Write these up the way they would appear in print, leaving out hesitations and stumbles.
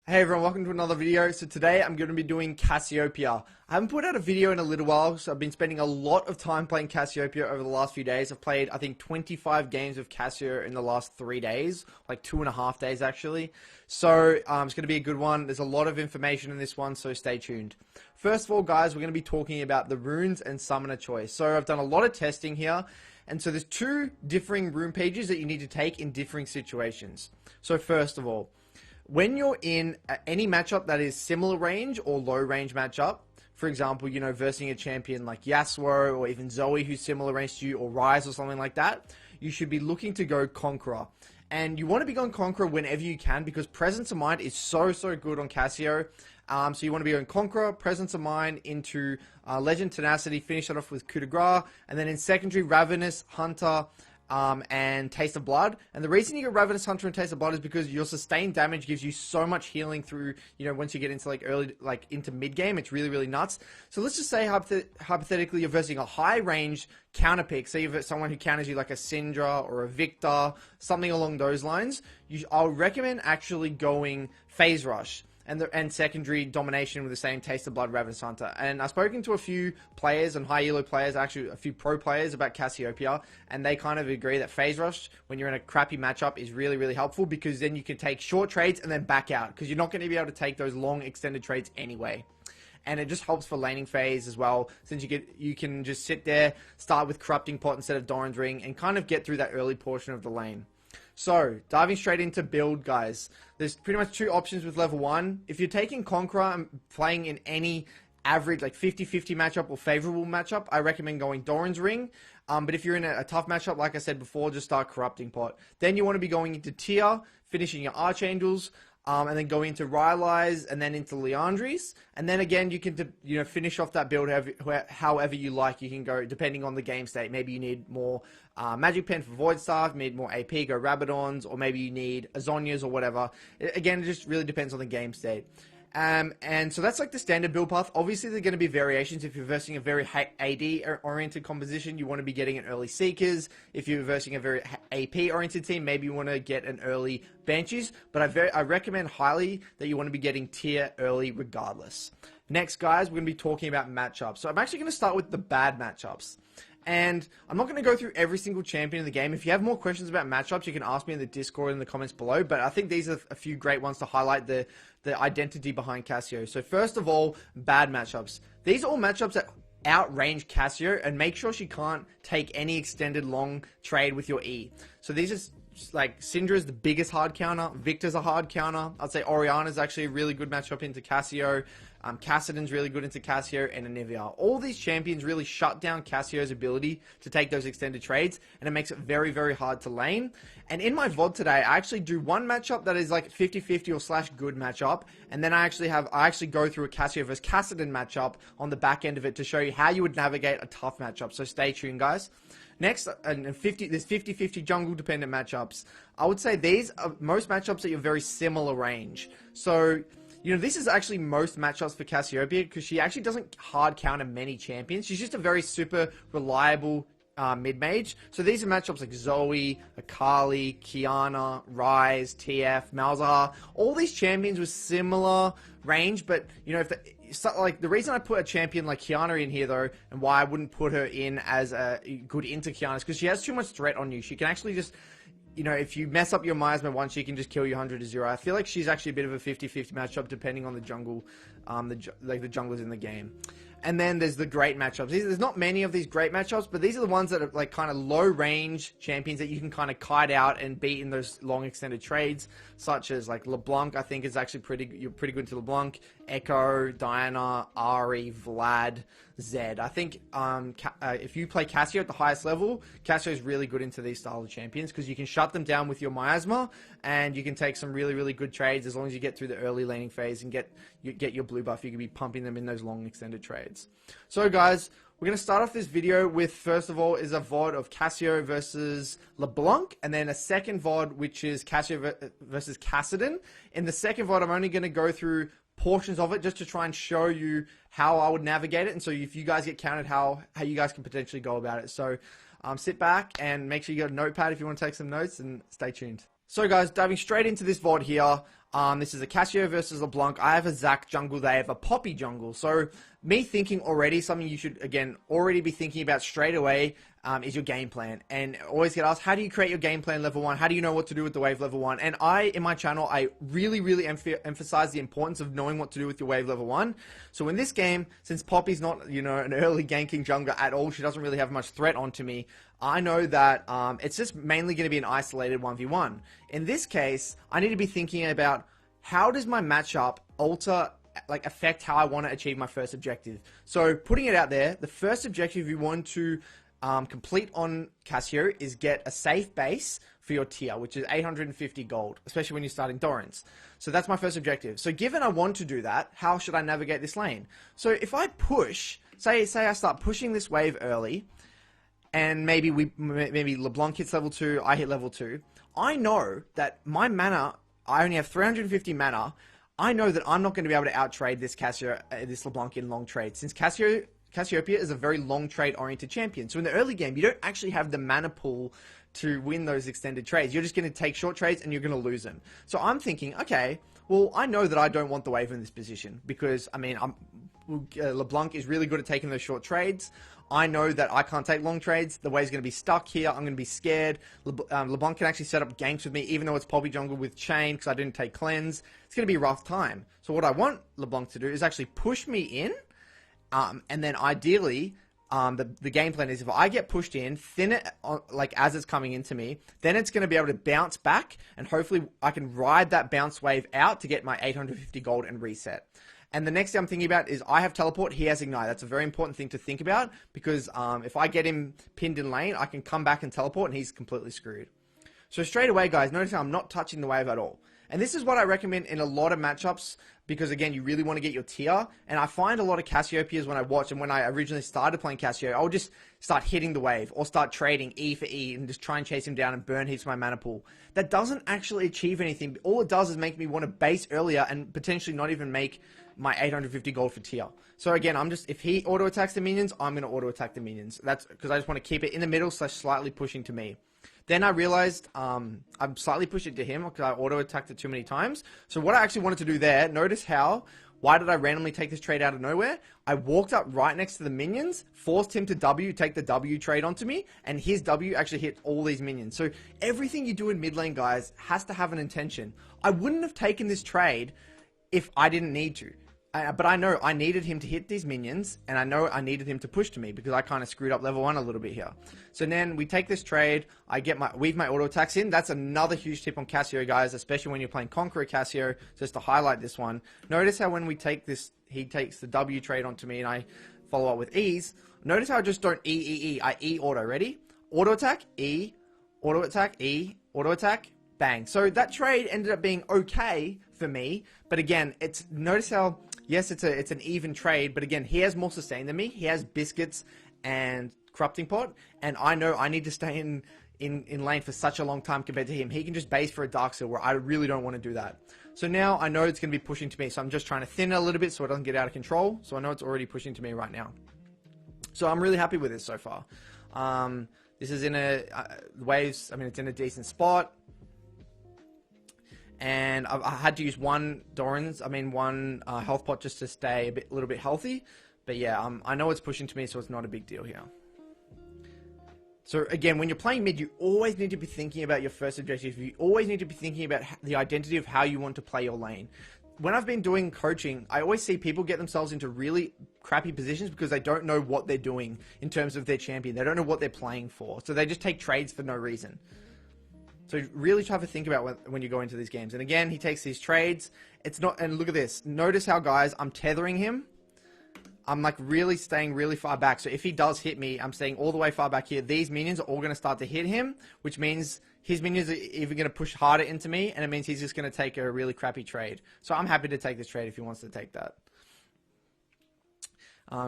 Hey everyone, welcome to another video. So today I'm going to be doing Cassiopeia. I haven't put out a video in a little while, so I've been spending a lot of time playing Cassiopeia over the last few days. I've played, I think, 25 games of Cassio in the last 3 days, like 2.5 days actually. So it's going to be a good one. There's a lot of information in this one, so stay tuned. First of all, guys, we're going to be talking about the runes and summoner choice. So I've done a lot of testing here. And so there's 2 differing rune pages that you need to take in differing situations. So first of all, when you're in any matchup that is similar range or low range matchup, for example, you know, versing a champion like Yasuo or even Zoe who's similar range to you, or Ryze or something like that, you should be looking to go Conqueror. And you want to be going Conqueror whenever you can because Presence of Mind is so good on Cassio. So you want to be going Conqueror, Presence of Mind into Legend Tenacity, finish it off with Coup de Grace, and then in secondary, Ravenous, Hunter, and Taste of Blood. And the reason you get Ravenous Hunter and Taste of Blood is because your sustained damage gives you so much healing through, you know, once you get into into mid game, it's really nuts. So let's just say hypothetically you're versing a high range counter pick. Say you've someone who counters you like a Syndra or a Victor, something along those lines. I'll recommend actually going Phase Rush. And secondary domination with the same Taste of Blood, Ravenous Hunter. And I've spoken to a few players and high elo players, actually a few pro players about Cassiopeia, and they kind of agree that Phase Rush, when you're in a crappy matchup, is really helpful because then you can take short trades and then back out because you're not going to be able to take those long extended trades anyway. And it just helps for laning phase as well, since you can just sit there, start with Corrupting Pot instead of Doran's Ring, and kind of get through that early portion of the lane. So, diving straight into build, guys. There's pretty much 2 options with level 1. If you're taking Conqueror and playing in any average, like 50-50 matchup or favorable matchup, I recommend going Doran's Ring. But if you're in a tough matchup, like I said before, just start Corrupting Pot. Then you want to be going into Tier, finishing your Archangels, and then going into Rylai's, and then into Liandry's. And then again, you can finish off that build however you like. You can go, depending on the game state. Maybe you need more Magic Pen for Void Staff, you need more AP, go Rabadons, or maybe you need Azonias or whatever. Again, it just really depends on the game state. And so that's like the standard build path. Obviously, there are going to be variations. If you're versing a very AD-oriented composition, you want to be getting an early Seekers. If you're versing a very AP-oriented team, maybe you want to get an early Banshees. But I recommend highly that you want to be getting Tier early regardless. Next, guys, we're going to be talking about matchups. So I'm actually going to start with the bad matchups. And I'm not going to go through every single champion in the game. If you have more questions about matchups, you can ask me in the Discord in the comments below. But I think these are a few great ones to highlight the identity behind Cassio. So first of all, bad matchups. These are all matchups that outrange Cassio and make sure she can't take any extended long trade with your E. So these are like Syndra's the biggest hard counter, Victor's a hard counter. I'd say Orianna's actually a really good matchup into Cassio. Kassadin's really good into Cassio, and Anivia. All these champions really shut down Cassio's ability to take those extended trades, and it makes it very hard to lane. And in my VOD today, I actually do one matchup that is like 50-50 or / good matchup, and then I actually go through a Cassio versus Kassadin matchup on the back end of it to show you how you would navigate a tough matchup. So stay tuned, guys. Next, there's 50-50 jungle dependent matchups. I would say these are most matchups that you're very similar range. So, you know, this is actually most matchups for Cassiopeia because she actually doesn't hard counter many champions. She's just a very super reliable mid-mage. So these are matchups like Zoe, Akali, Kiana, Ryze, TF, Malzahar. All these champions with similar range, but, you know, the reason I put a champion like Kiana in here, though, and why I wouldn't put her in as a good into Kiana is because she has too much threat on you. She can actually just, you know, if you mess up your miasma once, she can just kill you 100-0. I feel like she's actually a bit of a 50-50 matchup depending on the jungle, the junglers in the game. And then there's the great matchups. There's not many of these great matchups, but these are the ones that are like kind of low range champions that you can kind of kite out and beat in those long extended trades, such as like LeBlanc. I think is actually you're pretty good to LeBlanc, Echo, Diana, Ari, Vlad, Zed. I think if you play Cassio at the highest level, Cassio is really good into these style of champions because you can shut them down with your miasma and you can take some really good trades as long as you get through the early laning phase and get your blue buff. You can be pumping them in those long extended trades. So guys, we're going to start off this video with, first of all, is a VOD of Cassio versus LeBlanc, and then a second VOD, which is Cassio versus Kassadin. In the second VOD, I'm only going to go through portions of it just to try and show you how I would navigate it, and so if you guys get counted, how you guys can potentially go about it. So sit back and make sure you got a notepad if you want to take some notes, and stay tuned. So guys, diving straight into this VOD here, This is a Cassio versus LeBlanc. I have a Zac jungle. They have a Poppy jungle. So me thinking already, something you should, again, already be thinking about straight away is your game plan. And always get asked, how do you create your game plan level 1? How do you know what to do with the wave level 1? And in my channel, I really emphasize the importance of knowing what to do with your wave level 1. So in this game, since Poppy's not, an early ganking jungler at all, she doesn't really have much threat onto me, I know that it's just mainly going to be an isolated 1v1. In this case, I need to be thinking about how does my matchup affect how I want to achieve my first objective. So putting it out there, the first objective you want to complete on Cassio is get a safe base for your tier, which is 850 gold, especially when you're starting Dorans. So that's my first objective. So given I want to do that, how should I navigate this lane? So if I push, say I start pushing this wave early, and maybe LeBlanc hits level 2, I hit level 2, I know that my mana, I only have 350 mana. I know that I'm not going to be able to outtrade this this LeBlanc in long trades, since Cassiopeia is a very long trade oriented champion. So in the early game, you don't actually have the mana pool to win those extended trades. You're just going to take short trades and you're going to lose them. So I'm thinking, okay, well, I know that I don't want the wave in this position because, LeBlanc is really good at taking those short trades. I know that I can't take long trades. The wave's going to be stuck here. I'm going to be scared. LeBlanc can actually set up ganks with me, even though it's Poppy jungle with chain because I didn't take cleanse. It's going to be a rough time. So what I want LeBlanc to do is actually push me in. And then ideally, the game plan is if I get pushed in, thin it as it's coming into me, then it's going to be able to bounce back, and hopefully I can ride that bounce wave out to get my 850 gold and reset. And the next thing I'm thinking about is I have teleport, he has ignite. That's a very important thing to think about because if I get him pinned in lane, I can come back and teleport and he's completely screwed. So straight away, guys, notice how I'm not touching the wave at all. And this is what I recommend in a lot of matchups because, again, you really want to get your tier. And I find a lot of Cassiopeias when I watch, and when I originally started playing Cassio, I would just start hitting the wave or start trading E for E and just try and chase him down and burn heaps of my mana pool. That doesn't actually achieve anything. All it does is make me want to base earlier and potentially not even make my 850 gold for tier. So again, if he auto attacks the minions, I'm going to auto attack the minions. That's because I just want to keep it in the middle / slightly pushing to me. Then I realized I'm slightly pushing to him because I auto-attacked it too many times. So what I actually wanted to do there, notice why did I randomly take this trade out of nowhere? I walked up right next to the minions, forced him to take the W trade onto me, and his W actually hit all these minions. So everything you do in mid lane, guys, has to have an intention. I wouldn't have taken this trade if I didn't need to. But I know I needed him to hit these minions, and I know I needed him to push to me because I kind of screwed up level 1 a little bit here. So then we take this trade, I weave my auto attacks in. That's another huge tip on Cassio, guys, especially when you're playing Conqueror Cassio, just to highlight this one. Notice how when we take this, he takes the W trade onto me and I follow up with E's. Notice how I just don't E. I E auto. Ready? Auto attack, E, auto attack, E, auto attack, bang. So that trade ended up being okay for me, but again, notice how, yes, it's an even trade, but again, he has more sustain than me. He has biscuits and corrupting pot, and I know I need to stay in lane for such a long time compared to him. He can just base for a Dark Seal where I really don't want to do that. So now I know it's going to be pushing to me, so I'm just trying to thin it a little bit so it doesn't get out of control. So I know it's already pushing to me right now. So I'm really happy with this so far. This is in waves, it's in a decent spot. And I had to use one health pot just to stay a little bit healthy. But yeah, I know it's pushing to me, so it's not a big deal here. So again, when you're playing mid, you always need to be thinking about your first objective. You always need to be thinking about the identity of how you want to play your lane. When I've been doing coaching, I always see people get themselves into really crappy positions because they don't know what they're doing in terms of their champion. They don't know what they're playing for. So they just take trades for no reason. So really try to think about when you go into these games. And again, he takes these trades. And look at this. Notice how, guys, I'm tethering him. I'm really staying really far back. So if he does hit me, I'm staying all the way far back here. These minions are all going to start to hit him, which means his minions are even going to push harder into me. And it means he's just going to take a really crappy trade. So I'm happy to take this trade if he wants to take that.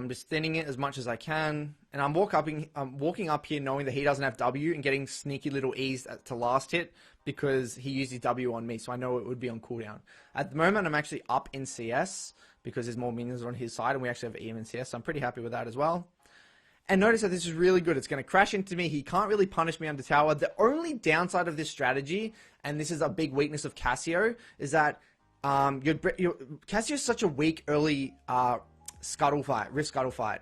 Just thinning it as much as I can. And I'm walking up here knowing that he doesn't have W and getting sneaky little E's to last hit because he used his W on me, so I know it would be on cooldown. At the moment, I'm actually up in CS because there's more minions on his side, and we actually have EM in CS, so I'm pretty happy with that as well. And notice that this is really good. It's going to crash into me. He can't really punish me under tower. The only downside of this strategy, and this is a big weakness of Cassio, is that Cassio's such a weak early scuttle fight, rift scuttle fight,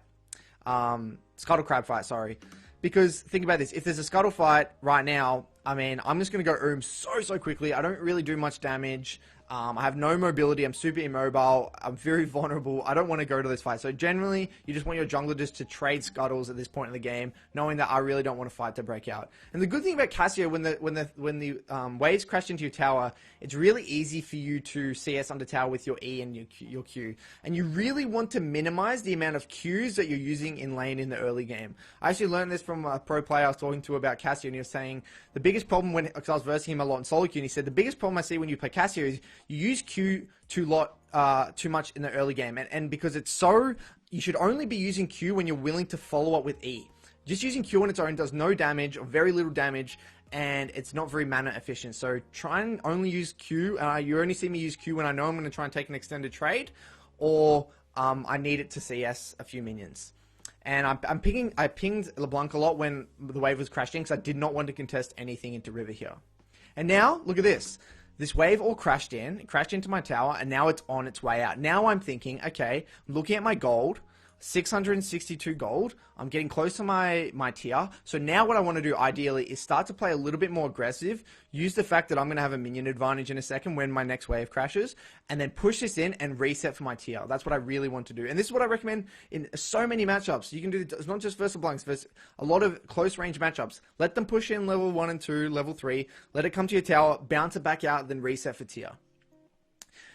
scuttle crab fight, sorry. Because think about this, if there's a scuttle fight right now, I mean, I'm just going to go so quickly. I don't really do much damage. I have no mobility. I'm super immobile. I'm very vulnerable. I don't want to go to this fight. So generally, you just want your jungler just to trade scuttles at this point in the game, knowing that I really don't want a fight to break out. And the good thing about Cassio, when the waves crash into your tower, it's really easy for you to CS under tower with your E and your Q. And you really want to minimize the amount of Qs that you're using in lane in the early game. I actually learned this from a pro player I was talking to about Cassio, and he was saying the biggest problem because I was versing him a lot in solo queue, and he said the biggest problem I see when you play Cassio is you use Q too much in the early game, and because it's so, you should only be using Q when you're willing to follow up with E. Just using Q on its own does no damage or very little damage, and it's not very mana efficient. So try and only use Q. You only see me use Q when I know I'm going to try and take an extended trade, or I need it to CS a few minions. And I pinged LeBlanc a lot when the wave was crashing because I did not want to contest anything into river here. And now, look at this. This wave all crashed in, it crashed into my tower, and now it's on its way out. Now I'm thinking, okay, I'm looking at my gold, 662 gold. I'm getting close to my tier. So now what I want to do ideally is start to play a little bit more aggressive, use the fact that I'm going to have a minion advantage in a second when my next wave crashes, and then push this in and reset for my tier. That's what I really want to do. And this is what I recommend in so many matchups. You can do it's not just versus blanks, versus a lot of close range matchups. Let them push in level 1 and 2, level 3, let it come to your tower, bounce it back out, then reset for tier.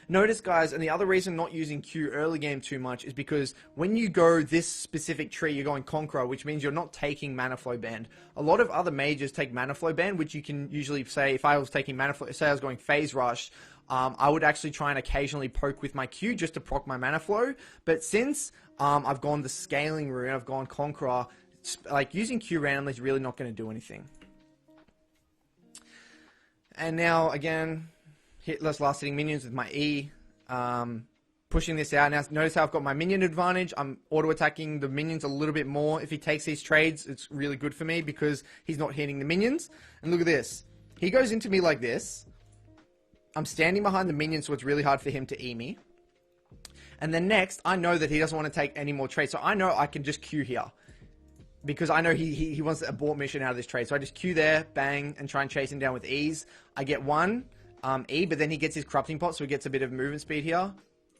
Notice, guys, and the other reason not using Q early game too much is because when you go this specific tree, you're going Conqueror, which means you're not taking Mana Flow Band. A lot of other mages take Mana Flow Band, which you can usually say, if I was taking Mana Flow, say I was going Phase Rush, I would actually try and occasionally poke with my Q just to proc my Mana Flow. But since I've gone the Scaling route, I've gone Conqueror, like using Q randomly is really not going to do anything. And now, again, hit less last hitting minions with my E, pushing this out. Now notice how I've got my minion advantage. I'm auto-attacking the minions a little bit more. If he takes these trades, it's really good for me because he's not hitting the minions. And look at this. He goes into me like this. I'm standing behind the minions, so it's really hard for him to E me. And then next, I know that he doesn't want to take any more trades, so I know I can just Q here. Because I know he wants to abort mission out of this trade. So I just Q there, bang, and try and chase him down with ease. I get one E, but then he gets his corrupting pot, so he gets a bit of movement speed here.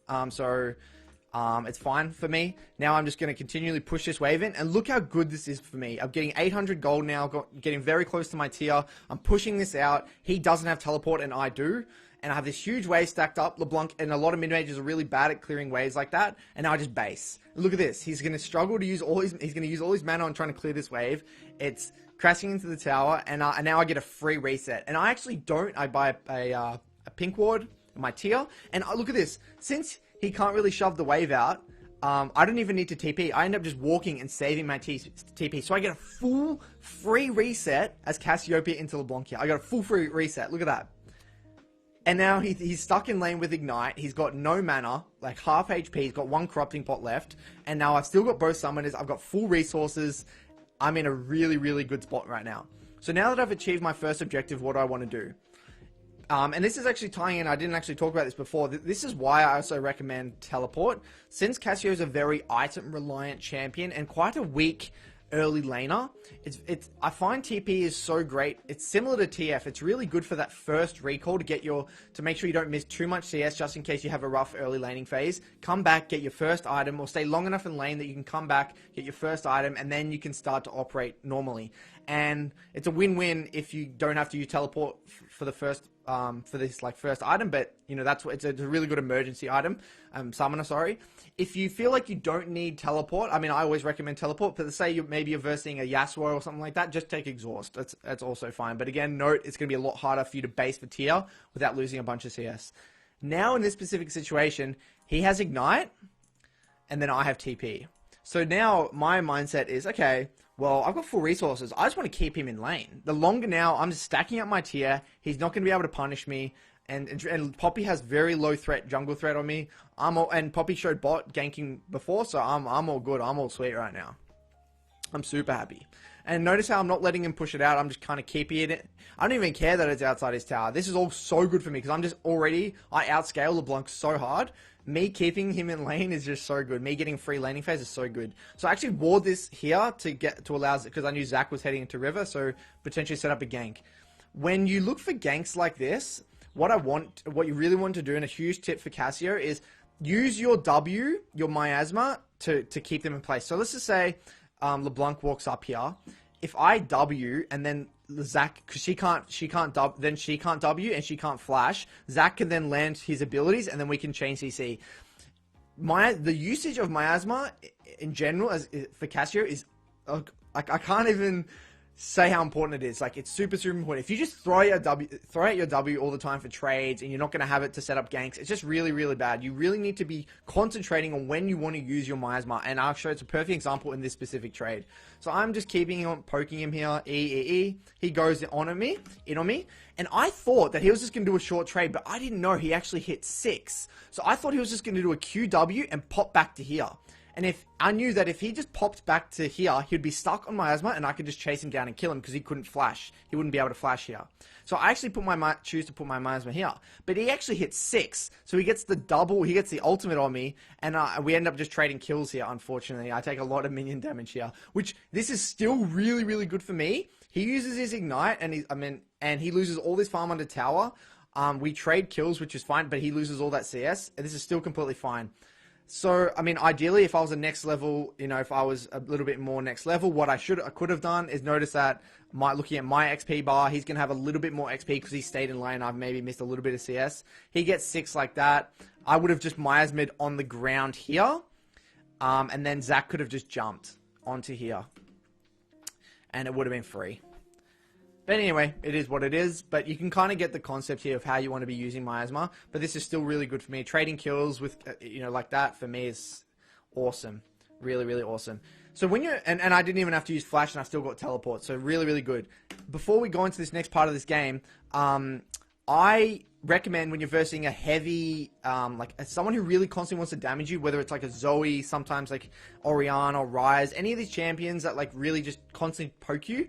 It's fine for me. Now I'm just going to continually push this wave in, and look how good this is for me. I'm getting 800 gold now, getting very close to my tier. I'm pushing this out. He doesn't have teleport, and I do. And I have this huge wave stacked up. LeBlanc and a lot of mid-mages are really bad at clearing waves like that. And now I just base. Look at this. He's going to struggle to use all his mana on trying to clear this wave. It's crashing into the tower, and now I get a free reset. And I actually don't. I buy a pink ward in my tier. And look at this. Since he can't really shove the wave out, I don't even need to TP. I end up just walking and saving my TP. So I get a full free reset as Cassiopeia into LeBlanc here. I got a full free reset. Look at that. And now he's stuck in lane with Ignite. He's got no mana, like half HP. He's got one corrupting pot left. And now I've still got both summoners. I've got full resources. I'm in a really, really good spot right now. So now that I've achieved my first objective, what do I want to do? And this is actually tying in, I didn't actually talk about this before. This is why I also recommend teleport. Since Cassio is a very item-reliant champion and quite a weak early laner, I find TP is so great. It's similar to TF. It's really good for that first recall to make sure you don't miss too much CS just in case you have a rough early laning phase. Come back, get your first item, or stay long enough in lane that you can come back, get your first item, and then you can start to operate normally. And it's a win-win if you don't have to use teleport for the first first item, but you know it's a really good emergency item, summoner. Sorry, if you feel like you don't need teleport, I mean I always recommend teleport. But say maybe you're versing a Yasuo or something like that, just take exhaust. That's also fine. But again, note it's going to be a lot harder for you to base for tier without losing a bunch of CS. Now in this specific situation, he has Ignite, and then I have TP. So now my mindset is, okay, well, I've got full resources. I just want to keep him in lane. The longer now, I'm just stacking up my tier. He's not going to be able to punish me. And Poppy has very low jungle threat on me. And Poppy showed bot ganking before, so I'm all good. I'm all sweet right now. I'm super happy. And notice how I'm not letting him push it out. I'm just kind of keeping it. I don't even care that it's outside his tower. This is all so good for me because I'm just already, I outscale LeBlanc so hard. Me keeping him in lane is just so good. Me getting free laning phase is so good. So I actually ward this here to allow, because I knew Zach was heading into river, so potentially set up a gank. When you look for ganks like this, what you really want to do, and a huge tip for Casio, is use your W, your miasma, to keep them in place. So let's just say LeBlanc walks up here. If I W and then Zach, because she can't W and she can't flash, Zach can then land his abilities and then we can chain CC. The usage of miasma in general for Casio is I can't even say how important it is. Like, it's super, super important. If you just throw out your W all the time for trades and you're not going to have it to set up ganks, it's just really, really bad. You really need to be concentrating on when you want to use your miasma. And I'll show it's a perfect example in this specific trade. So I'm just keeping on poking him here. E. He goes in on me. And I thought that he was just going to do a short trade, but I didn't know he actually hit 6. So I thought he was just going to do a QW and pop back to here. And if I knew that if he just popped back to here, he'd be stuck on miasma and I could just chase him down and kill him because he couldn't flash. He wouldn't be able to flash here. So I actually choose to put my miasma here. But he actually hit 6. So he gets the double, he gets the ultimate on me. And we end up just trading kills here, unfortunately. I take a lot of minion damage here. Which, this is still really, really good for me. He uses his ignite and he loses all this farm under tower. We trade kills, which is fine, but he loses all that CS. And this is still completely fine. So, ideally, if I was a next level, if I was a little bit more next level, what I could have done is notice that looking at my XP bar, he's going to have a little bit more XP because he stayed in lane. I've maybe missed a little bit of CS. He gets 6 like that. I would have just miasma'd on the ground here. And then Zach could have just jumped onto here. And it would have been free. But anyway, it is what it is. But you can kind of get the concept here of how you want to be using miasma. But this is still really good for me. Trading kills with, like that for me is awesome. Really, really awesome. So when you're, and I didn't even have to use flash and I still got teleport. So really, really good. Before we go into this next part of this game, I recommend when you're versing a heavy, like someone who really constantly wants to damage you, whether it's like a Zoe, sometimes like Orianna or Ryze, any of these champions that like really just constantly poke you,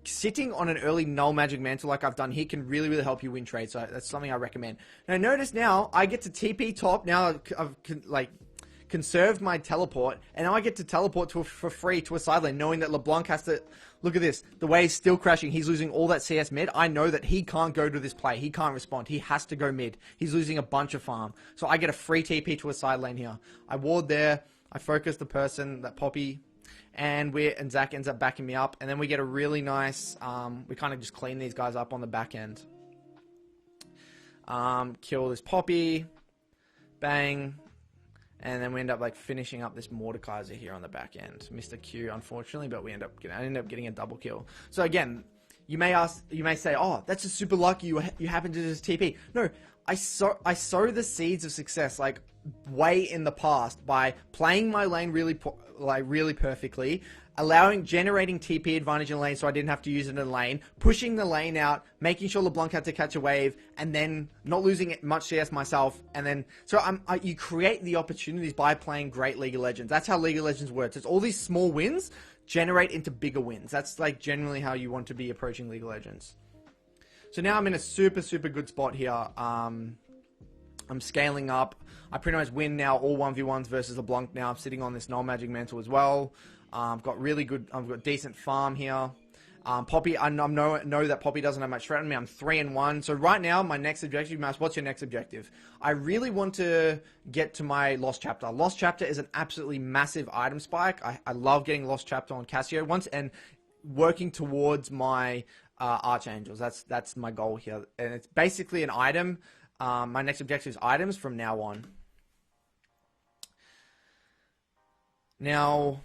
sitting on an early null magic mantle like I've done here can really, really help you win trades. So that's something I recommend. Now notice now I get to TP top. Now I've conserved my teleport, and now I get to teleport for free to a side lane, knowing that LeBlanc has to, look at this, the way he's still crashing, he's losing all that CS mid. I know that he can't go to this play, he can't respond, he has to go mid. He's losing a bunch of farm. So I get a free TP to a side lane here. I ward there, I focus the person, that Poppy, and Zach ends up backing me up, and then we get a really nice, we kind of just clean these guys up on the back end. Kill this Poppy, bang, and then we end up like finishing up this Mordekaiser here on the back end. Mr. Q, unfortunately, but I end up getting a double kill. So again, you may say, oh, that's just super lucky, you happen to just TP. No, I sow the seeds of success like way in the past by playing my lane really perfectly, generating TP advantage in lane so I didn't have to use it in lane, pushing the lane out, making sure LeBlanc had to catch a wave, and then not losing much CS myself, and then you create the opportunities by playing great League of Legends. That's how League of Legends works. It's all these small wins generate into bigger wins. That's like generally how you want to be approaching League of Legends. So now I'm in a super, super good spot here. I'm scaling up. I pretty much win now all 1v1s versus LeBlanc now. I'm sitting on this null magic mantle as well. I've got decent farm here. Poppy, I know that Poppy doesn't have much threat on me. I'm 3-1. So right now, my next objective, you ask, what's your next objective? I really want to get to my Lost Chapter. Lost Chapter is an absolutely massive item spike. I love getting Lost Chapter on Casio once and working towards my Archangels. That's my goal here. And it's basically an item. My next objective is items from now on. Now,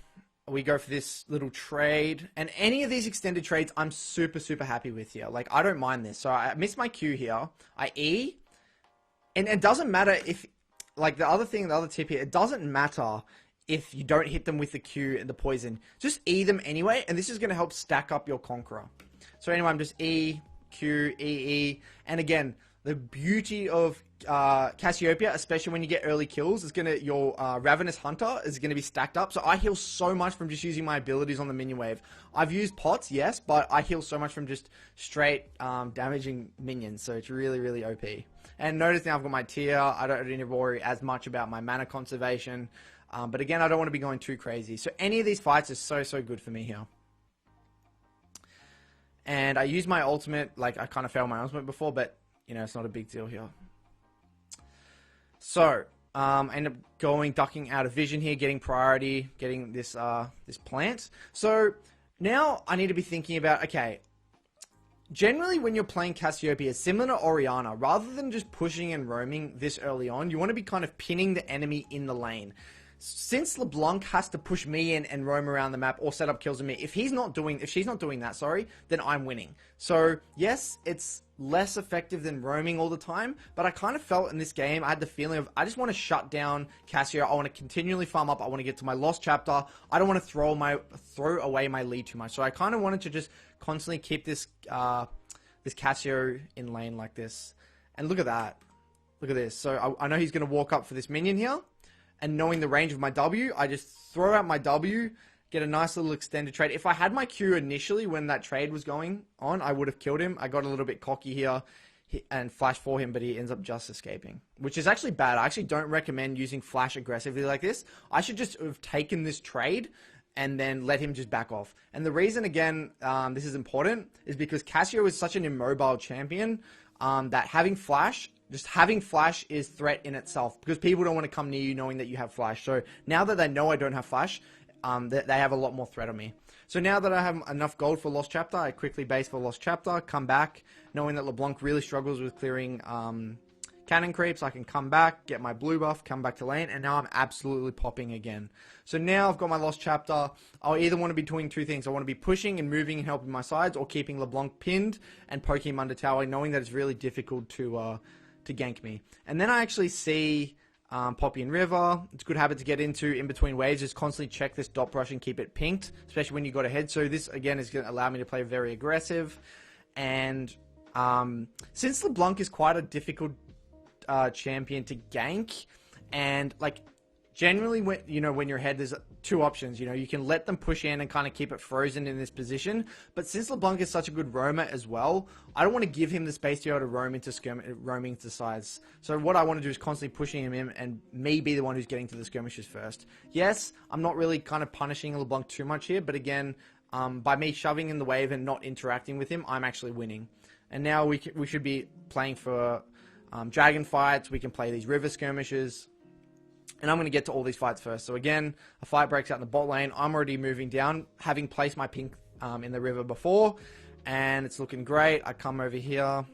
we go for this little trade. And any of these extended trades, I'm super, super happy with here. Like, I don't mind this. So I miss my Q here. I E. And it doesn't matter if, like, the other tip here, it doesn't matter if you don't hit them with the Q and the poison. Just E them anyway, and this is going to help stack up your Conqueror. So anyway, I'm just E, Q, E, E. And again, the beauty of Cassiopeia, especially when you get early kills, is gonna your Ravenous Hunter is gonna be stacked up. So I heal so much from just using my abilities on the minion wave. I've used pots, yes, but I heal so much from just straight damaging minions. So it's really, really OP. And notice now I've got my tier. I don't need to worry as much about my mana conservation. But again, I don't want to be going too crazy. So any of these fights is so, so good for me here. And I use my ultimate. Like, I kind of failed my ultimate before, but, you know, it's not a big deal here. So, I end up ducking out of vision here, getting priority, getting this this plant. So, now I need to be thinking about, okay, generally when you're playing Cassiopeia, similar to Orianna, rather than just pushing and roaming this early on, you want to be kind of pinning the enemy in the lane. Since LeBlanc has to push me in and roam around the map or set up kills on me, if she's not doing that, then I'm winning. So, yes, it's less effective than roaming all the time, but I kind of felt in this game, I had the feeling of, I just want to shut down Cassio. I want to continually farm up. I want to get to my lost chapter. I don't want to throw away my lead too much. So I kind of wanted to just constantly keep this, this Cassio in lane like this. And look at that. Look at this. So I know he's going to walk up for this minion here. And knowing the range of my W, I just throw out my W, get a nice little extended trade. If I had my Q initially when that trade was going on, I would have killed him. I got a little bit cocky here and flash for him, but he ends up just escaping, which is actually bad. I actually don't recommend using flash aggressively like this. I should just have taken this trade and then let him just back off. And the reason, again, this is important, is because Cassio is such an immobile champion that having flash is threat in itself, because people don't want to come near you knowing that you have flash. So now that they know I don't have flash, they have a lot more threat on me. So now that I have enough gold for Lost Chapter, I quickly base for Lost Chapter, come back, knowing that LeBlanc really struggles with clearing cannon creeps. I can come back, get my blue buff, come back to lane, and now I'm absolutely popping again. So now I've got my Lost Chapter. I'll either want to be doing two things. I want to be pushing and moving and helping my sides, or keeping LeBlanc pinned and poking him under tower, knowing that it's really difficult to gank me. And then I actually see Poppy and River. It's a good habit to get into in between waves. Just constantly check this dot brush and keep it pinked, especially when you got ahead. So this, again, is going to allow me to play very aggressive. And since LeBlanc is quite a difficult champion to gank, and like generally when you're ahead, there's two options. You can let them push in and kind of keep it frozen in this position, but since LeBlanc is such a good roamer as well, I don't want to give him the space to be able to roaming to sides. So what I want to do is constantly pushing him in, and me be the one who's getting to the skirmishes first. Yes, I'm not really kind of punishing LeBlanc too much here, but again, by me shoving in the wave and not interacting with him, I'm actually winning. And now we should be playing for dragon fights. We can play these river skirmishes. And I'm going to get to all these fights first. So again, a fight breaks out in the bot lane. I'm already moving down, having placed my pink in the river before. And it's looking great. I come over here,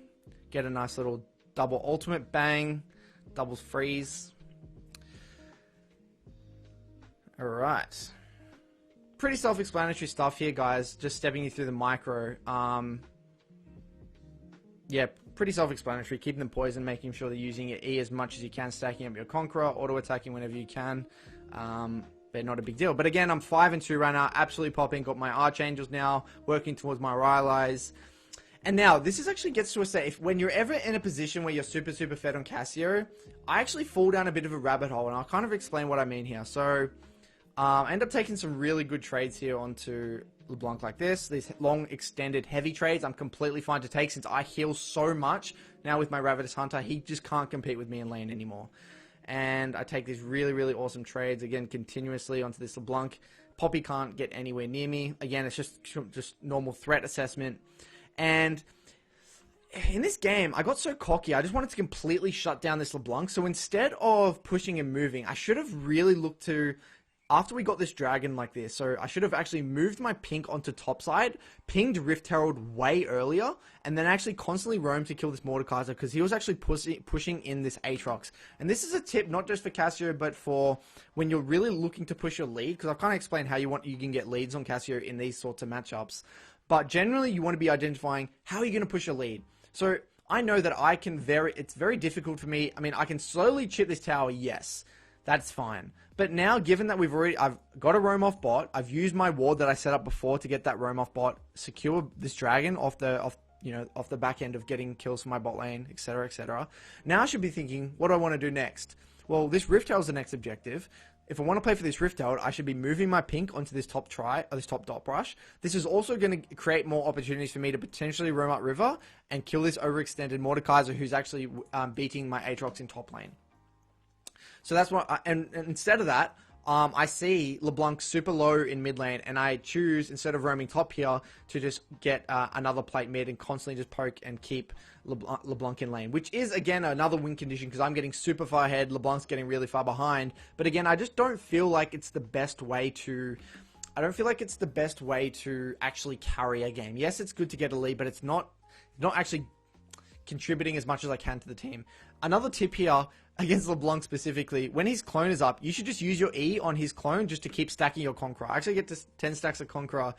get a nice little double ultimate, bang, doubles freeze. Alright. Pretty self-explanatory stuff here, guys. Just stepping you through the micro. Yeah, pretty self-explanatory. Keeping them poisoned, making sure they're using your E as much as you can, stacking up your Conqueror, auto-attacking whenever you can. But not a big deal. But again, I'm 5-2 right now, absolutely popping. Got my Archangels now, working towards my Rylai's. And now, this is actually gets to a state, when you're ever in a position where you're super, super fed on Cassio, I actually fall down a bit of a rabbit hole, and I'll kind of explain what I mean here. So, I end up taking some really good trades here onto LeBlanc like this. These long, extended, heavy trades, I'm completely fine to take since I heal so much. Now with my Ravenous Hunter, he just can't compete with me in lane anymore. And I take these really, really awesome trades, again, continuously onto this LeBlanc. Poppy can't get anywhere near me. Again, it's just normal threat assessment. And in this game, I got so cocky, I just wanted to completely shut down this LeBlanc. So instead of pushing and moving, I should have really looked to, after we got this dragon like this, so I should have actually moved my pink onto topside, pinged Rift Herald way earlier, and then actually constantly roamed to kill this Mordekaiser, because he was actually pushing in this Aatrox. And this is a tip, not just for Cassio, but for when you're really looking to push your lead, because I've kind of explained how you can get leads on Cassio in these sorts of matchups. But generally, you want to be identifying how are you going to push your lead. So I know that it's very difficult for me. I mean, I can slowly chip this tower, yes. That's fine. But now, given that I've got a roam off bot, I've used my ward that I set up before to get that roam off bot, secure this dragon off you know, off the back end of getting kills for my bot lane, etc, etc. Now I should be thinking, what do I want to do next? Well, this Riftail is the next objective. If I want to play for this Riftail, I should be moving my pink onto this top this top dot brush. This is also going to create more opportunities for me to potentially roam up river and kill this overextended Mordekaiser who's actually beating my Aatrox in top lane. So that's what, and instead of that, I see LeBlanc super low in mid lane, and I choose, instead of roaming top here, to just get another plate mid and constantly just poke and keep LeBlanc in lane, which is, again, another win condition because I'm getting super far ahead, LeBlanc's getting really far behind. But again, I just don't feel like it's the best way to... I don't feel like it's the best way to actually carry a game. Yes, it's good to get a lead, but it's not actually contributing as much as I can to the team. Another tip here, against LeBlanc specifically, when his clone is up, you should just use your E on his clone just to keep stacking your Conqueror. I actually get to 10 stacks of Conqueror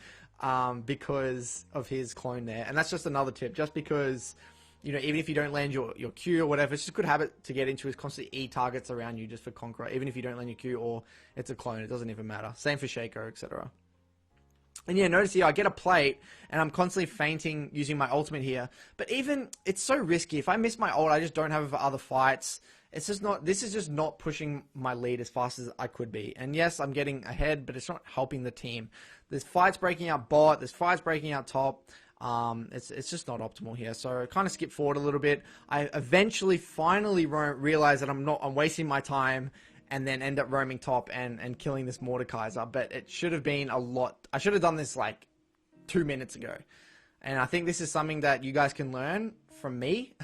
because of his clone there. And that's just another tip, just because, you know, even if you don't land your Q or whatever, it's just a good habit to get into is constantly E targets around you just for Conqueror, even if you don't land your Q or it's a clone, it doesn't even matter. Same for Shaco, etc. And yeah, notice here, I get a plate, and I'm constantly feinting using my ultimate here. But even, it's so risky. If I miss my ult, I just don't have it for other fights. It's just not, this is just not pushing my lead as fast as I could be. And yes, I'm getting ahead, but it's not helping the team. There's fights breaking out bot, there's fights breaking out top. It's just not optimal here. So I kind of skip forward a little bit. I eventually finally realize that I'm wasting my time, and then end up roaming top and killing this Mordekaiser. But it should have been a lot. I should have done this like 2 minutes ago. And I think this is something that you guys can learn from me,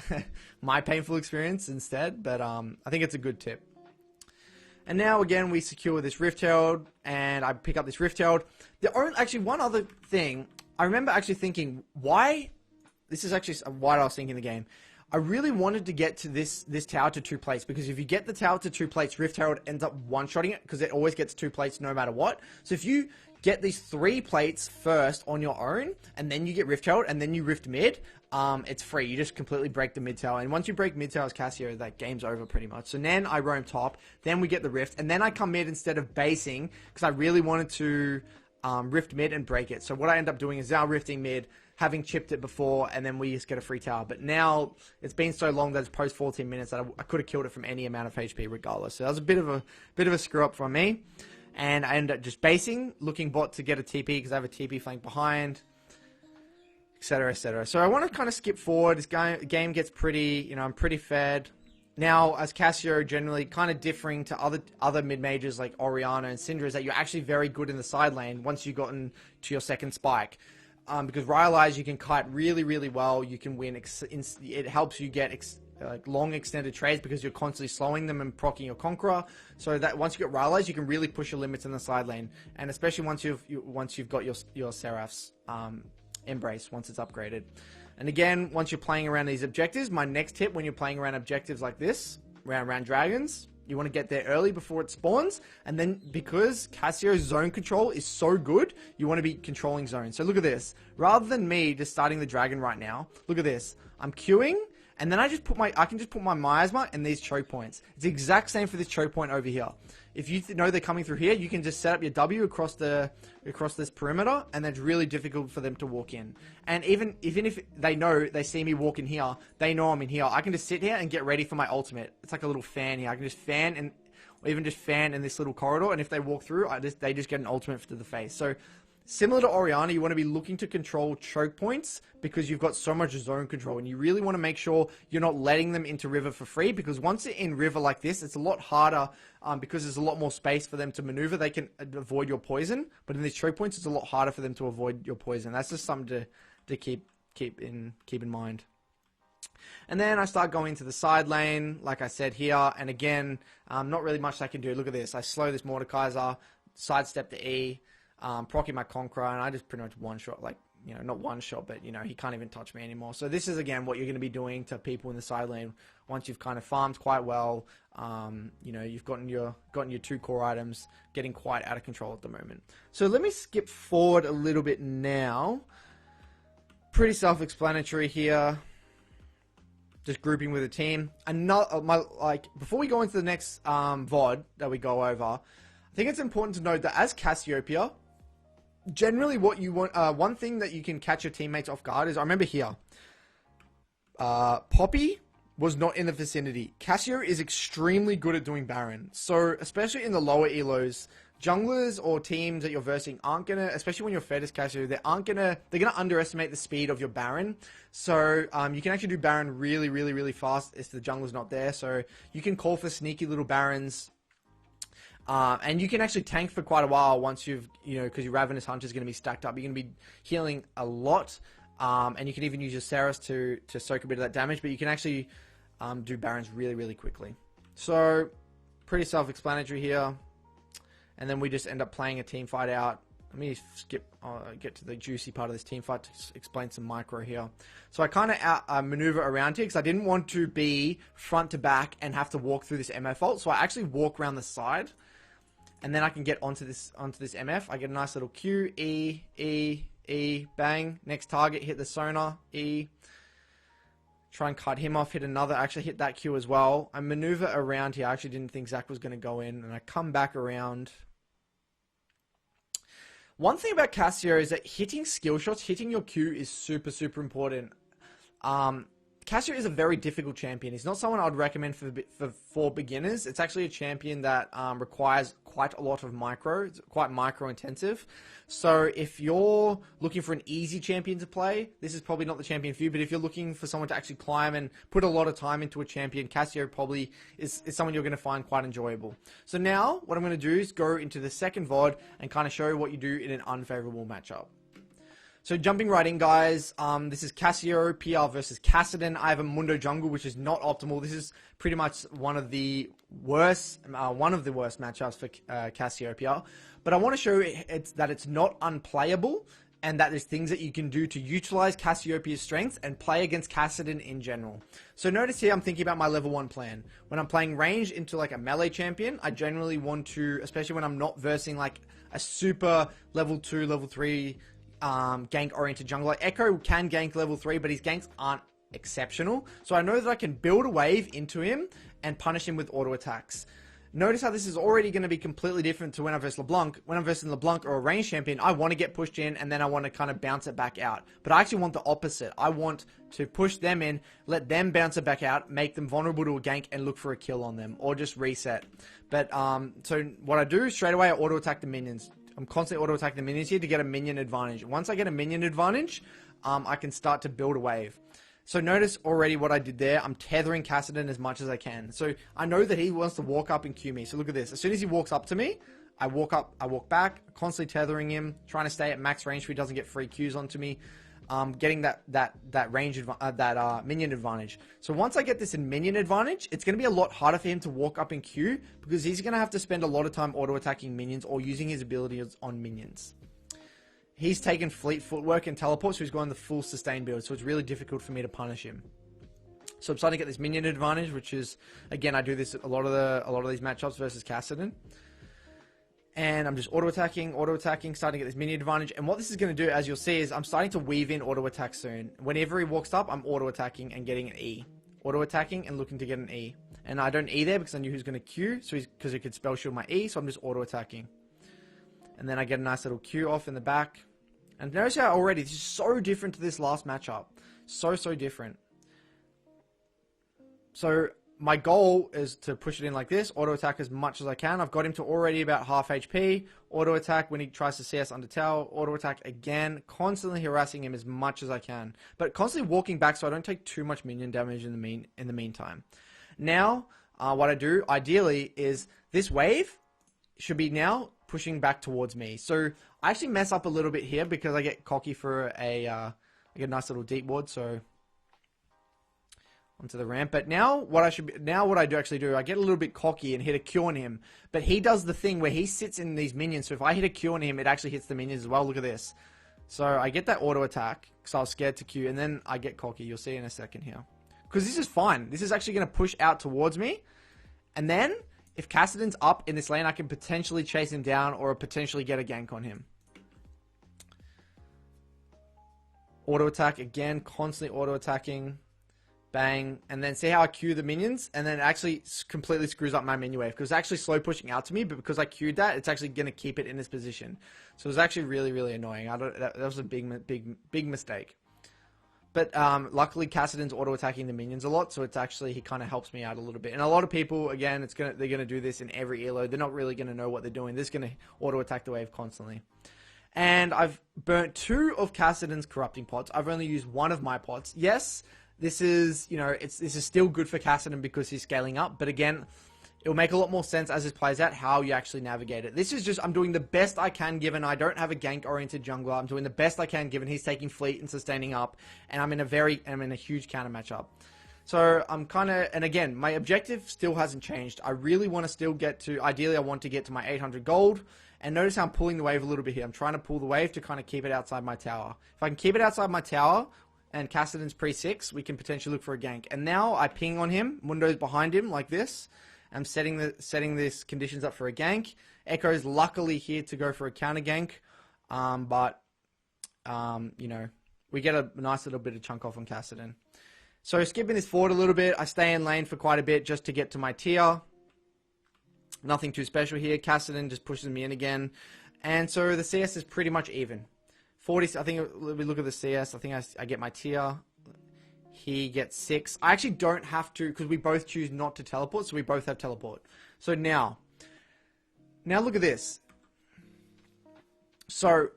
my painful experience instead. But I think it's a good tip. And now again, we secure this Rift Herald, and I pick up this Rift Herald. Actually, one other thing, I remember actually thinking, why? This is actually why I was thinking the game. I really wanted to get to this tower to 2 plates, because if you get the tower to 2 plates, Rift Herald ends up one-shotting it, because it always gets 2 plates no matter what. So if you get these 3 plates first on your own, and then you get Rift Herald, and then you Rift mid, it's free. You just completely break the mid tower. And once you break mid tower as Cassio, that game's over pretty much. So then I roam top, then we get the Rift, and then I come mid instead of basing, because I really wanted to Rift mid and break it. So what I end up doing is now Rifting mid, having chipped it before, and then we just get a free tower. But now it's been so long that it's post 14 minutes that I could have killed it from any amount of HP regardless. So that was a bit of a screw up from me. And I end up just basing, looking bot to get a TP because I have a TP flank behind, etc, etc. So I want to kind of skip forward. This game gets pretty, you know, I'm pretty fed. Now, as Cassio, generally kind of differing to other mid-majors like Orianna and Syndra, is that you're actually very good in the side lane once you've gotten to your second spike. Because Rylai's, you can kite really, really well. You can win. It helps you get long extended trades because you're constantly slowing them and proccing your Conqueror. So that once you get Rylai's, you can really push your limits in the side lane. And especially once you've got your Seraph's Embrace, once it's upgraded. And again, once you're playing around these objectives, my next tip when you're playing around objectives like this, around dragons, you want to get there early before it spawns. And then because Cassio's zone control is so good, you want to be controlling zones. So look at this. Rather than me just starting the dragon right now, look at this. I'm queuing, and then I can just put my miasma and these choke points. It's the exact same for this choke point over here. If you know they're coming through here, you can just set up your W across this perimeter, and it's really difficult for them to walk in. And even if they see me walk in here, they know I'm in here. I can just sit here and get ready for my ultimate. It's like a little fan here. I can just fan or even just fan in this little corridor, and if they walk through, they just get an ultimate to the face. So similar to Orianna, you want to be looking to control choke points because you've got so much zone control, and you really want to make sure you're not letting them into river for free, because once they're in river like this, it's a lot harder because there's a lot more space for them to maneuver. They can avoid your poison, but in these choke points, it's a lot harder for them to avoid your poison. That's just something to keep in mind. And then I start going to the side lane, like I said here, and again, not really much I can do. Look at this. I slow this Mordekaiser, sidestep the E, proccing my Conqueror, and I just pretty much one-shot, like, you know, not one-shot, but, you know, he can't even touch me anymore. So this is, again, what you're going to be doing to people in the side lane once you've kind of farmed quite well. You know, you've gotten your 2 core items, getting quite out of control at the moment. So let me skip forward a little bit now. Pretty self-explanatory here. Just grouping with a team. Before we go into the next VOD that we go over, I think it's important to note that as Cassiopeia, generally what you want, one thing that you can catch your teammates off guard is, I remember here, Poppy was not in the vicinity. Cassio is extremely good at doing Baron. So, especially in the lower elos, junglers or teams that you're versing aren't gonna, especially when you're fed as Cassio, they're gonna underestimate the speed of your Baron. So, you can actually do Baron really, really, really fast if the jungler's not there. So, you can call for sneaky little Barons. And you can actually tank for quite a while once you've, because your Ravenous Hunter is going to be stacked up. You're going to be healing a lot. And you can even use your Saris to soak a bit of that damage. But you can actually do Barons really, really quickly. So, pretty self-explanatory here. And then we just end up playing a team fight out. Let me get to the juicy part of this team fight to explain some micro here. So I kind of maneuver around here because I didn't want to be front to back and have to walk through this MF ult. So I actually walk around the side. And then I can get onto this MF. I get a nice little Q, E, E, E, bang. Next target, hit the sonar, E. Try and cut him off, hit another. Actually hit that Q as well. I maneuver around here. I actually didn't think Zach was going to go in. And I come back around. One thing about Cassio is that hitting skill shots, hitting your Q is super, super important. Cassio is a very difficult champion. He's not someone I'd recommend for beginners. It's actually a champion that requires quite a lot of micro. It's quite micro intensive. So if you're looking for an easy champion to play, this is probably not the champion for you. But if you're looking for someone to actually climb and put a lot of time into a champion, Cassio probably is someone you're going to find quite enjoyable. So now what I'm going to do is go into the second VOD and kind of show you what you do in an unfavorable matchup. So jumping right in, guys, this is Cassio PR versus Kassadin. I have a Mundo jungle, which is not optimal. This is pretty much one of the worst matchups for Cassio PR. But I want to show that it's not unplayable and that there's things that you can do to utilize Cassiopeia's strengths and play against Kassadin in general. So notice here I'm thinking about my level 1 plan. When I'm playing range into like a melee champion, I generally want to, especially when I'm not versing like a super level 2, level 3 gank-oriented jungler. Echo can gank level 3, but his ganks aren't exceptional. So I know that I can build a wave into him and punish him with auto attacks. Notice how this is already going to be completely different to when I verse LeBlanc. When I'm versing LeBlanc or a range champion, I want to get pushed in and then I want to kind of bounce it back out. But I actually want the opposite. I want to push them in, let them bounce it back out, make them vulnerable to a gank and look for a kill on them or just reset. But so what I do straight away, I auto attack the minions. I'm constantly auto-attacking the minions here to get a minion advantage. Once I get a minion advantage, I can start to build a wave. So notice already what I did there. I'm tethering Kassadin as much as I can. So I know that he wants to walk up and Q me. So look at this. As soon as he walks up to me, I walk up, I walk back, constantly tethering him, trying to stay at max range so he doesn't get free Qs onto me. Getting that range minion advantage. So once I get this in minion advantage, it's going to be a lot harder for him to walk up in Q because he's going to have to spend a lot of time auto attacking minions or using his abilities on minions. He's taken fleet footwork and teleport, so he's going the full sustain build. So it's really difficult for me to punish him. So I'm starting to get this minion advantage, which is, again, I do this a lot of these matchups versus Kassadin. And I'm just auto-attacking, starting to get this minion advantage. And what this is going to do, as you'll see, is I'm starting to weave in auto-attack soon. Whenever he walks up, I'm auto-attacking and getting an E. Auto-attacking and looking to get an E. And I don't E there because I knew he was going to Q, so because he could spell shield my E, so I'm just auto-attacking. And then I get a nice little Q off in the back. And notice how already, this is so different to this last matchup. So different. So my goal is to push it in like this, auto attack as much as I can. I've got him to already about half HP. Auto attack when he tries to CS under tower. Auto attack again, constantly harassing him as much as I can, but constantly walking back so I don't take too much minion damage in the meantime. Now, what I do ideally is this wave should be now pushing back towards me. So I actually mess up a little bit here because I get cocky for I get a nice little deep ward. So onto the ramp. But now what I do actually do, I get a little bit cocky and hit a Q on him. But he does the thing where he sits in these minions. So if I hit a Q on him, it actually hits the minions as well. Look at this. So I get that auto attack because I was scared to Q, and then I get cocky. You'll see in a second here. Because this is fine. This is actually going to push out towards me. And then if Kassadin's up in this lane, I can potentially chase him down or potentially get a gank on him. Auto attack again, constantly auto attacking. Bang. And then see how I queue the minions? And then it actually completely screws up my minion wave. Because it's actually slow pushing out to me. But because I queued that, it's actually going to keep it in this position. So it was actually really, really annoying. That was a big mistake. But luckily, Kassadin's auto-attacking the minions a lot, so it's actually, he kind of helps me out a little bit. And a lot of people, again, they're going to do this in every elo. They're not really going to know what they're doing. They're just going to auto-attack the wave constantly. And I've burnt 2 of Kassadin's corrupting pots. I've only used 1 of my pots. Yes, this is, this is still good for Kassadin because he's scaling up. But again, it'll make a lot more sense as this plays out how you actually navigate it. This is just, I'm doing the best I can given I don't have a gank-oriented jungler. I'm doing the best I can given he's taking fleet and sustaining up. And I'm in a huge counter matchup. So I'm kind of, and again, my objective still hasn't changed. I really want to still get to, ideally I want to get to my 800 gold. And notice how I'm pulling the wave a little bit here. I'm trying to pull the wave to kind of keep it outside my tower. If I can keep it outside my tower, and Kassadin's pre-6, we can potentially look for a gank. And now I ping on him, Mundo's behind him like this. I'm setting this conditions up for a gank. Echo's luckily here to go for a counter gank. We get a nice little bit of chunk off on Kassadin. So skipping this forward a little bit, I stay in lane for quite a bit just to get to my tier. Nothing too special here. Kassadin just pushes me in again. And so the CS is pretty much even. 40, I think, we look at the CS, I think I get my tier. He gets 6. I actually don't have to, because we both choose not to teleport, so we both have teleport. So now look at this. So,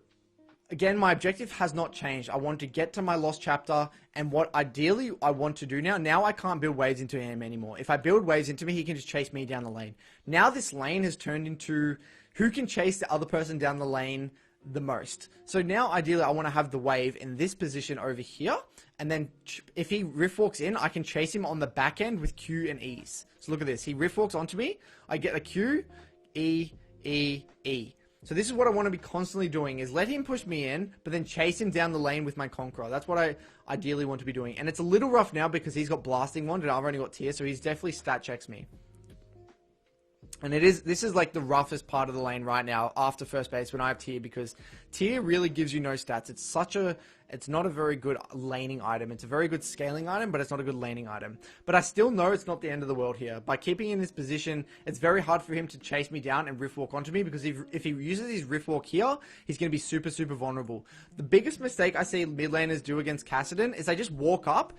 again, my objective has not changed. I want to get to my lost chapter, and what ideally I want to do now I can't build waves into him anymore. If I build waves into me, he can just chase me down the lane. Now this lane has turned into who can chase the other person down the lane the most. So now ideally I want to have the wave in this position over here, and then if he riff walks in, I can chase him on the back end with Q and E's. So look at this, he riff walks onto me, I get a Q, E, E, E. So this is what I want to be constantly doing, is let him push me in, but then chase him down the lane with my Conqueror. That's what I ideally want to be doing. And it's a little rough now because he's got Blasting Wand and I've only got Tier, so he's definitely stat checks me. And this is like the roughest part of the lane right now after first base when I have Tier, because Tier really gives you no stats. It's not a very good laning item. It's a very good scaling item, but it's not a good laning item. But I still know it's not the end of the world here. By keeping in this position, it's very hard for him to chase me down and riff walk onto me, because if he uses his riff walk here, he's going to be super, super vulnerable. The biggest mistake I see mid laners do against Kassadin is they just walk up,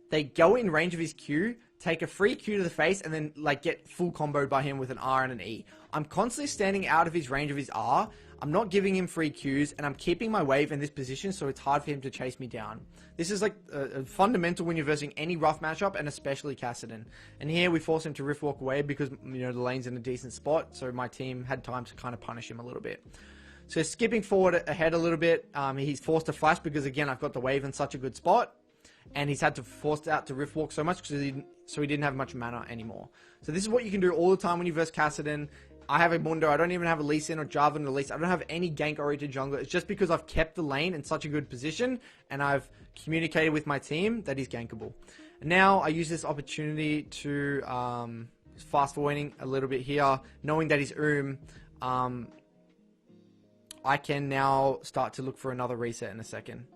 they go in range of his Q, take a free Q to the face, and then like get full comboed by him with an R and an E. I'm constantly standing out of his range of his R. I'm not giving him free Qs, and I'm keeping my wave in this position so it's hard for him to chase me down. This is like a fundamental when you're versing any rough matchup, and especially Kassadin. And here we force him to riff walk away because the lane's in a decent spot, so my team had time to kind of punish him a little bit. So skipping forward ahead a little bit, he's forced to flash because again I've got the wave in such a good spot. And he's had to force out to riff walk so much because he didn't have much mana anymore. So this is what you can do all the time when you verse Kassadin. I have a Mundo. I don't even have a Lee Sin or Jarvan release. I don't have any gank-oriented jungler. It's just because I've kept the lane in such a good position and I've communicated with my team that he's gankable. And now I use this opportunity to fast forwarding a little bit here, knowing that he's I can now start to look for another reset in a second.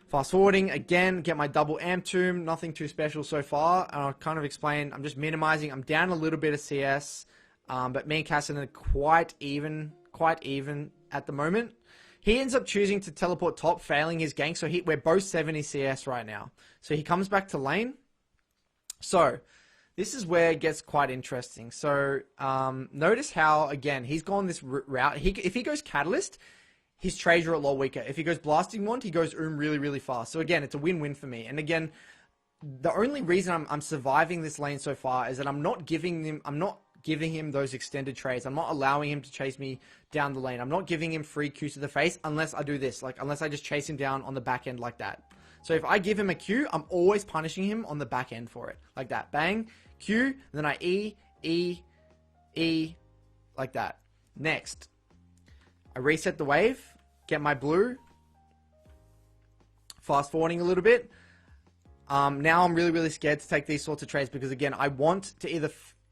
Fast forwarding, again, get my double amp tomb, nothing too special so far. And I'll kind of explain, I'm just minimizing, I'm down a little bit of CS, but me and Kassadin are quite even at the moment. He ends up choosing to teleport top, failing his gank, so we're both 70 CS right now. So he comes back to lane. So, this is where it gets quite interesting. So, notice how, again, he's gone this route. If he goes Catalyst, his trades are a lot weaker. If he goes Blasting Wand, he goes really, really fast. So again, it's a win-win for me. And again, the only reason I'm surviving this lane so far is that I'm not giving him those extended trades. I'm not allowing him to chase me down the lane. I'm not giving him free Qs to the face unless I do this. Unless I just chase him down on the back end like that. So if I give him a Q, I'm always punishing him on the back end for it. Like that. Bang, Q, then I E, E, E, like that. Next. I reset the wave, get my blue, fast forwarding a little bit. Now I'm really, really scared to take these sorts of trades because again, I want to either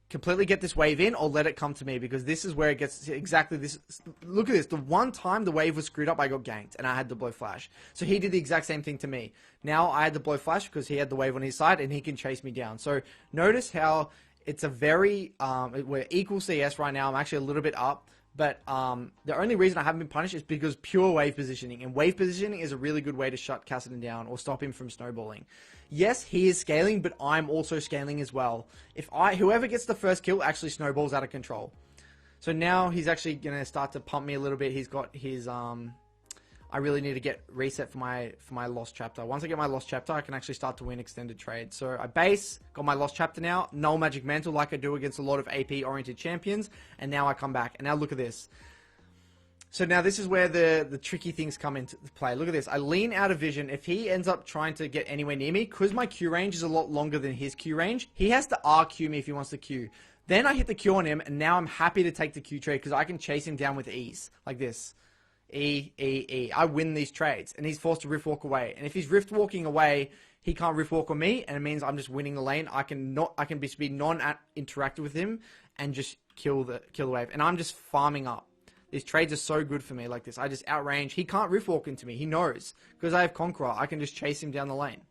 completely get this wave in or let it come to me, because this is where it gets exactly this. Look at this. The one time the wave was screwed up, I got ganked and I had to blow flash. So he did the exact same thing to me. Now I had to blow flash because he had the wave on his side and he can chase me down. So notice how it's a very, we're equal CS right now. I'm actually a little bit up. But the only reason I haven't been punished is because pure wave positioning. And wave positioning is a really good way to shut Kassadin down or stop him from snowballing. Yes, he is scaling, but I'm also scaling as well. Whoever gets the first kill actually snowballs out of control. So now he's actually going to start to pump me a little bit. He's got his... I really need to get reset for my lost chapter. Once I get my lost chapter, I can actually start to win extended trades. So I base, got my lost chapter now, null magic mantle like I do against a lot of AP-oriented champions, and now I come back. And now look at this. So now this is where the tricky things come into play. Look at this. I lean out of vision. If he ends up trying to get anywhere near me, because my Q range is a lot longer than his Q range, he has to RQ me if he wants to Q. Then I hit the Q on him, and now I'm happy to take the Q trade because I can chase him down with ease, like this. E. I win these trades, and he's forced to rift walk away. And if he's rift walking away, he can't rift walk on me, and it means I'm just winning the lane. I can be non-interactive with him and just kill the wave. And I'm just farming up. These trades are so good for me like this. I just outrange. He can't rift walk into me. He knows because I have Conqueror. I can just chase him down the lane.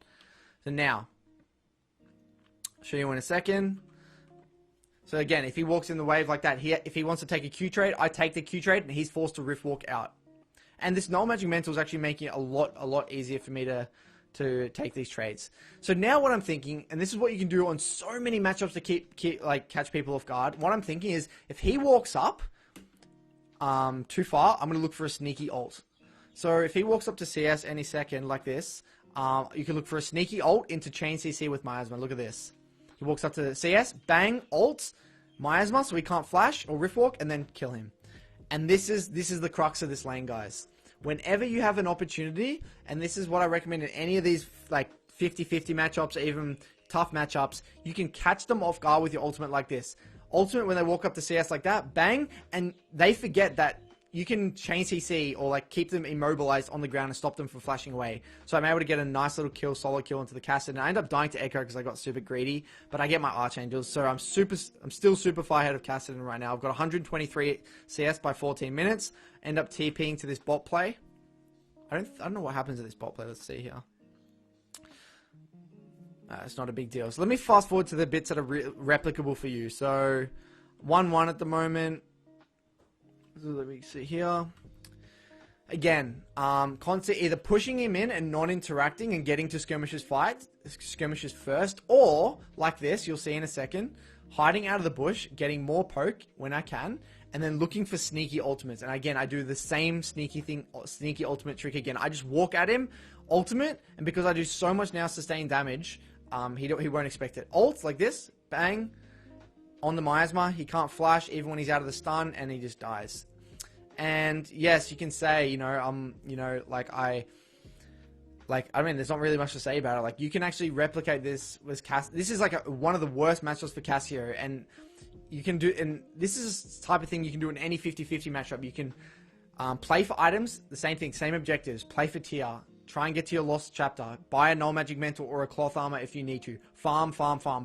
So now, I'll show you in a second. So again, if he walks in the wave like that, if he wants to take a Q trade, I take the Q trade, and he's forced to rift walk out. And this null magic mantle is actually making it a lot easier for me to take these trades. So now what I'm thinking, and this is what you can do on so many matchups to catch people off guard. What I'm thinking is, if he walks up too far, I'm going to look for a sneaky ult. So if he walks up to CS any second like this, you can look for a sneaky ult into chain CC with Miasma. Look at this. He walks up to CS, bang, ult, Miasma, so he can't flash or rift walk, and then kill him. And this is the crux of this lane, guys. Whenever you have an opportunity, and this is what I recommend in any of these like 50-50 matchups or even tough matchups, you can catch them off guard with your ultimate like this. Ultimate, when they walk up to CS like that, bang, and they forget that you can chain CC or like keep them immobilized on the ground and stop them from flashing away. So I'm able to get a nice little kill, solo kill into the Kassadin. And I end up dying to Echo because I got super greedy, but I get my Archangels. So I'm still super far ahead of Kassadin right now. I've got 123 CS by 14 minutes. End up TPing to this bot play. I don't know what happens to this bot play. Let's see here. It's not a big deal. So let me fast forward to the bits that are replicable for you. So 1-1 at the moment. So let me see here. Again, constant either pushing him in and non-interacting and getting to skirmishes first, or like this, you'll see in a second, hiding out of the bush, getting more poke when I can, and then looking for sneaky ultimates. And again, I do the same sneaky ultimate trick again. I just walk at him, ultimate, and because I do so much now sustained damage, he won't expect it. Ult like this, bang. On the Miasma, he can't flash even when he's out of the stun, and he just dies. And yes, you can say, I mean, there's not really much to say about it. Like, you can actually replicate this with This is like one of the worst matchups for Cassio, and you can do, and this is the type of thing you can do in any 50-50 matchup. You can play for items, the same thing, same objectives, play for tier. Try and get to your lost chapter. Buy a null magic mantle or a cloth armor if you need to. Farm.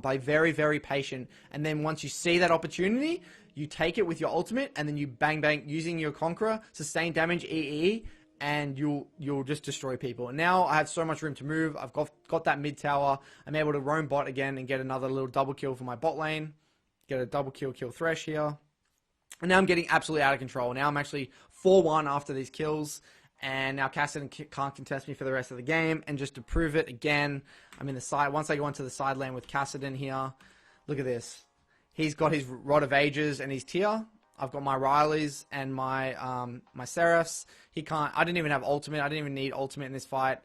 Be very, very patient. And then once you see that opportunity, you take it with your ultimate, and then you bang, using your Conqueror, sustain damage, EE, and you'll just destroy people. And now I have so much room to move. I've got that mid tower. I'm able to roam bot again and get another little double kill for my bot lane. Get a double kill Thresh here. And now I'm getting absolutely out of control. Now I'm actually 4-1 after these kills. And now Kassadin can't contest me for the rest of the game. And just to prove it again, I'm in the side. Once I go into the side lane with Kassadin here, look at this. He's got his Rod of Ages and his tier. I've got my Rileys and my my Seraphs. I didn't even have ultimate. I didn't even need ultimate in this fight.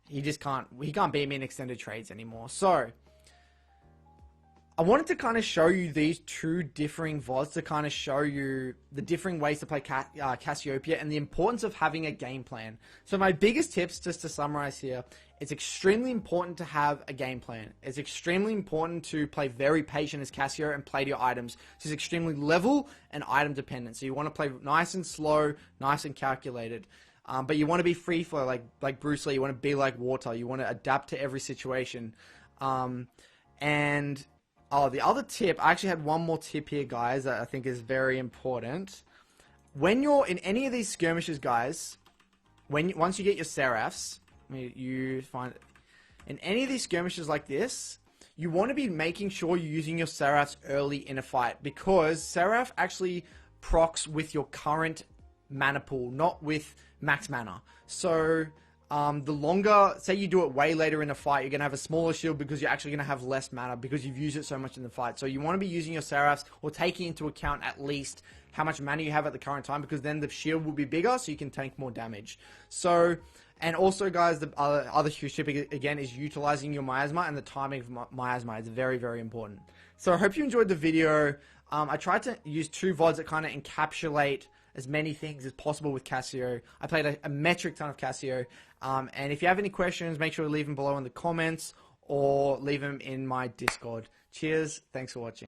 He can't beat me in extended trades anymore. So I wanted to kind of show you these two differing VODs to kind of show you the differing ways to play Cassiopeia and the importance of having a game plan. So my biggest tips, just to summarize here, it's extremely important to have a game plan. It's extremely important to play very patient as Cassio and play to your items. It's extremely level and item dependent. So you want to play nice and slow, nice and calculated. But you want to be free flow like Bruce Lee. You want to be like water. You want to adapt to every situation. And Oh, the other tip, I actually had one more tip here, guys, that I think is very important. When you're in any of these skirmishes, guys, once you get your seraphs, you find in any of these skirmishes like this, you want to be making sure you're using your seraphs early in a fight, because seraph actually procs with your current mana pool, not with max mana. So the longer, say you do it way later in a fight, you're going to have a smaller shield because you're actually going to have less mana because you've used it so much in the fight. So you want to be using your seraphs or taking into account at least how much mana you have at the current time, because then the shield will be bigger so you can tank more damage. So, and also, guys, the other huge tip again is utilizing your miasma, and the timing of miasma is very, very important. So I hope you enjoyed the video. I tried to use 2 VODs that kind of encapsulate as many things as possible with Cassio. I played a metric ton of Cassio. And if you have any questions, make sure to leave them below in the comments or leave them in my Discord. Cheers. Thanks for watching.